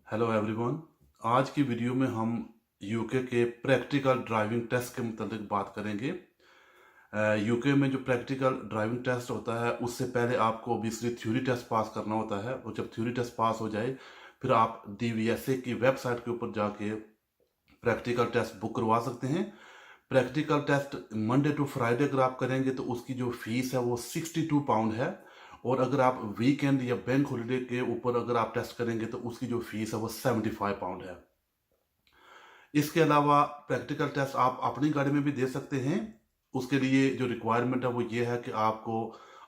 Hello everyone. आज की video में हम यूके के प्रैक्टिकल ड्राइविंग टेस्ट के मुताबिक बात करेंगे। यूके में जो प्रैक्टिकल ड्राइविंग टेस्ट होता है उससे पहले आपको ऑब्वियसली थ्योरी टेस्ट पास करना होता है, और जब थ्योरी टेस्ट पास हो जाए फिर आप डीवीएसए की वेबसाइट के ऊपर जाके प्रैक्टिकल टेस्ट बुक करवा सकते हैं। Practical test Monday to Friday अगर आप करेंगे तो उसकी जो फीस है वो 62 पाउंड है, और अगर आप वीकेंड या बैंक हॉलिडे के ऊपर अगर आप टेस्ट करेंगे तो उसकी जो फीस है वो 75 पाउंड है। इसके अलावा प्रैक्टिकल टेस्ट आप अपनी गाड़ी में भी दे सकते हैं। उसके लिए जो रिक्वायरमेंट है वो ये है कि आपको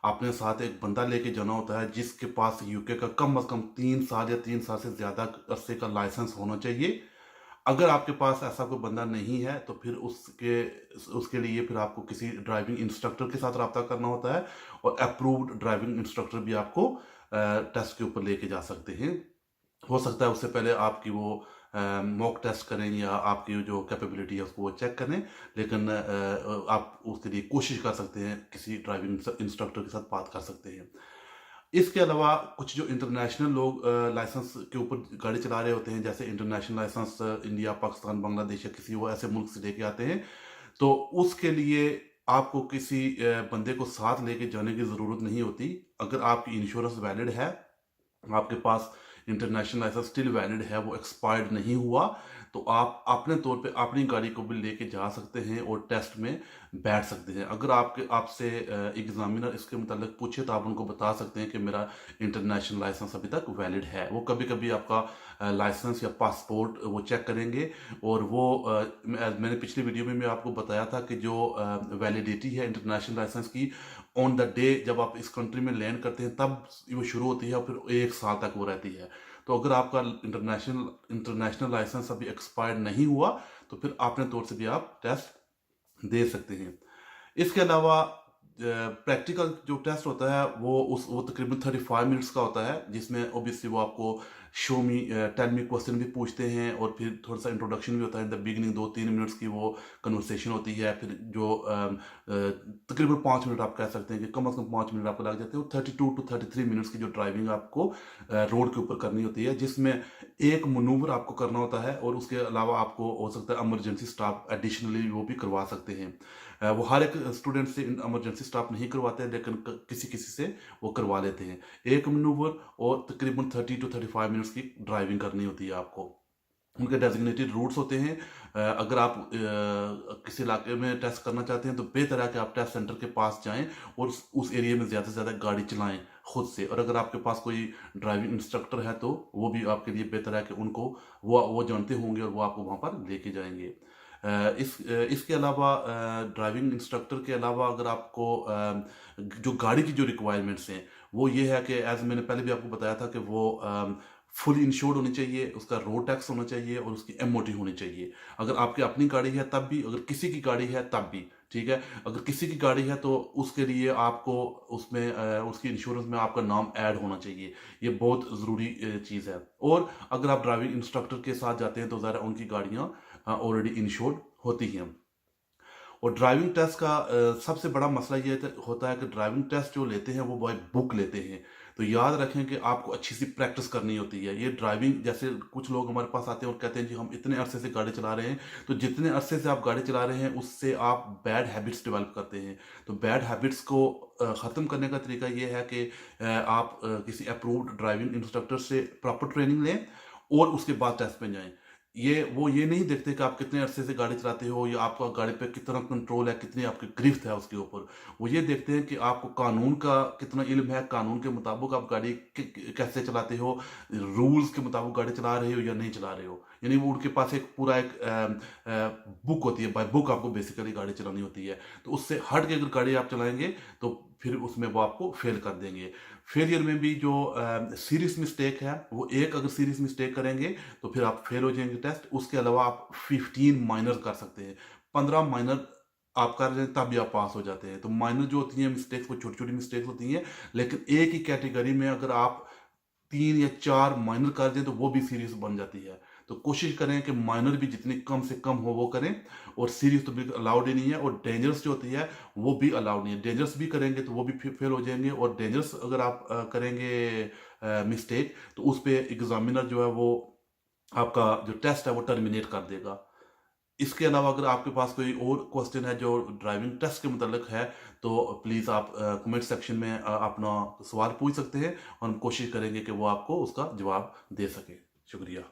अपने साथ एक बंदा लेके जाना होता है जिसके पास यूके का कम से कम 3 साल या 3 साल से ज़्यादा अरसे का लाइसेंस होना चाहिए। अगर आपके पास ऐसा कोई बंदा नहीं है तो फिर उसके उसके लिए फिर आपको किसी ड्राइविंग इंस्ट्रक्टर के साथ रब्ता करना होता है, और अप्रूव्ड ड्राइविंग इंस्ट्रक्टर भी आपको टेस्ट के ऊपर लेके जा सकते हैं। हो सकता है उससे पहले आपकी वो मॉक टेस्ट करें या आपकी जो कैपेबिलिटी है उसको वो चेक करें, लेकिन आप उसके लिए कोशिश कर सकते हैं, किसी ड्राइविंग इंस्ट्रक्टर के साथ बात कर सकते हैं। इसके अलावा कुछ जो इंटरनेशनल लोग लाइसेंस के ऊपर गाड़ी चला रहे होते हैं, जैसे international licence India, Pakistan, Bangladesh या किसी वो ऐसे मुल्क से लेके आते हैं, तो उसके लिए आपको किसी बंदे को साथ लेके जाने की ज़रूरत नहीं होती। अगर आपकी इंश्योरेंस वैलिड है, आपके पास इंटरनेशनल लाइसेंस स्टिल वैलिड है, वो एक्सपायर्ड नहीं हुआ, तो आप अपने तौर पे अपनी गाड़ी को भी लेके जा सकते हैं और टेस्ट में बैठ सकते हैं। अगर आपसे एग्जामिनर इसके मुताबिक पूछे तो आप उनको बता सकते हैं कि मेरा इंटरनेशनल लाइसेंस अभी तक वैलिड है। वो कभी कभी आपका लाइसेंस या पासपोर्ट वो चेक करेंगे, और वो मैंने पिछली वीडियो में मैं आपको बताया था कि जो वैलिडिटी है इंटरनेशनल लाइसेंस की, ऑन द डे जब आप इस कंट्री में लैंड करते हैं तब वो शुरू होती है और फिर 1 साल तक वो रहती है। तो अगर आपका इंटरनेशनल लाइसेंस अभी एक्सपायर्ड नहीं हुआ तो फिर अपने तौर से भी आप टेस्ट दे सकते हैं। इसके अलावा प्रैक्टिकल जो टेस्ट होता है वो तकरीबन 35 मिनट्स का होता है, जिसमें ऑब्वियसली वो आपको show me tell me question भी पूछते हैं, और फिर थोड़ा सा इंट्रोडक्शन भी होता है। इन द बिगिनिंग 2-3 मिनट्स की वो कन्वर्सेशन होती है। फिर जो तकरीबन 5 मिनट आप कह सकते हैं कि कम से कम 5 मिनट आपको लग जाते हैं। 32 to 33 मिनट्स की जो ड्राइविंग आपको रोड के ऊपर करनी होती है, जिसमें एक मनूवर आपको करना होता है, और उसके अलावा आपको हो सकता है इमरजेंसी स्टाफ एडिशनली वो भी करवा सकते हैं। वो हर एक स्टूडेंट से इमरजेंसी स्टाफ नहीं करवाते हैं, लेकिन किसी किसी से वो करवा लेते हैं। एक मनूवर और तकरीबन 30 to 35 मिनट्स की ड्राइविंग करनी होती है आपको। उनके डेजिग्नेटेड रूट्स होते हैं। अगर आप किसी इलाके में टेस्ट करना चाहते हैं तो बेहतर है कि आप टेस्ट सेंटर के पास जाएं और उस एरिया में ज़्यादा से ज़्यादा गाड़ी चलाएं खुद से। और अगर आपके पास कोई ड्राइविंग इंस्ट्रक्टर है तो वो भी आपके लिए बेहतर है कि उनको वो जानते होंगे और वो आपको वहाँ पर लेके जाएंगे। इसके अलावा ड्राइविंग इंस्ट्रक्टर के अलावा अगर आपको जो गाड़ी की जो रिक्वायरमेंट्स हैं वो ये है कि एज मैंने पहले भी आपको बताया था कि वो फुल इंश्योर्ड होनी चाहिए, उसका रोड टैक्स होना चाहिए, और उसकी एमओटी होनी चाहिए। अगर आपकी अपनी गाड़ी है तब भी, अगर किसी की गाड़ी है तब भी, ठीक है। अगर किसी की गाड़ी है तो उसके लिए आपको उसमें उसकी इंश्योरेंस में आपका नाम ऐड होना चाहिए। ये बहुत ज़रूरी चीज़ है। और अगर आप ड्राइविंग इंस्ट्रक्टर के साथ जाते हैं तो ज़रा उनकी गाड़ियाँ ऑलरेडी इंश्योर्ड होती हैं। और ड्राइविंग टेस्ट का सबसे बड़ा मसला ये होता है कि ड्राइविंग टेस्ट जो लेते हैं वो बाय बुक लेते हैं। तो याद रखें कि आपको अच्छी सी प्रैक्टिस करनी होती है। ये ड्राइविंग, जैसे कुछ लोग हमारे पास आते हैं और कहते हैं जी हम इतने अरसे से गाड़ी चला रहे हैं, तो जितने अरसे से आप गाड़ी चला रहे हैं उससे आप बैड हैबिट्स डेवलप करते हैं। तो बैड हैबिट्स को ख़त्म करने का तरीका ये है कि आप किसी अप्रूव्ड ड्राइविंग इंस्ट्रक्टर से प्रॉपर ट्रेनिंग लें और उसके बाद टेस्ट में जाएं। ये नहीं देखते कि आप कितने अरसे से गाड़ी चलाते हो या आपका गाड़ी पे कितना कंट्रोल है, कितनी आपकी गिरफ्त है उसके ऊपर। वो ये देखते हैं कि आपको कानून का कितना इल्म है, कानून के मुताबिक आप गाड़ी कैसे चलाते हो, रूल्स के मुताबिक गाड़ी चला रहे हो या नहीं चला रहे हो। यानी वो उनके पास एक पूरा एक बुक होती है, बाय बुक आपको बेसिकली गाड़ी चलानी होती है। तो उससे हट के अगर गाड़ी आप चलाएंगे तो फिर उसमें वो आपको फेल कर देंगे। फेलियर में भी जो सीरियस मिस्टेक है, वो एक अगर सीरियस मिस्टेक करेंगे तो फिर आप फेल हो जाएंगे टेस्ट। उसके अलावा आप 15 माइनर कर सकते हैं। 15 माइनर आप कर रहे हैं तब भी आप पास हो जाते हैं। तो माइनर जो होती हैं मिस्टेक्स वो छोटी छोटी मिस्टेक्स होती हैं, लेकिन एक ही कैटेगरी में अगर आप 3 या 4 माइनर कर दें तो वो भी सीरीज बन जाती है। तो कोशिश करें कि माइनर भी जितनी कम से कम हो वो करें, और सीरीज तो बिल्कुल अलाउड ही नहीं है। और डेंजरस जो होती है वो भी अलाउड नहीं है। डेंजरस भी करेंगे तो वो भी फेल हो जाएंगे, और डेंजरस अगर आप करेंगे मिस्टेक तो उस पर एग्जामिनर जो है वो आपका जो टेस्ट है वो टर्मिनेट कर देगा। इसके अलावा अगर आपके पास कोई और क्वेश्चन है जो ड्राइविंग टेस्ट के मुतालिक है, तो प्लीज़ आप कमेंट सेक्शन में अपना सवाल पूछ सकते हैं और हम कोशिश करेंगे कि वो आपको उसका जवाब दे सकें। शुक्रिया।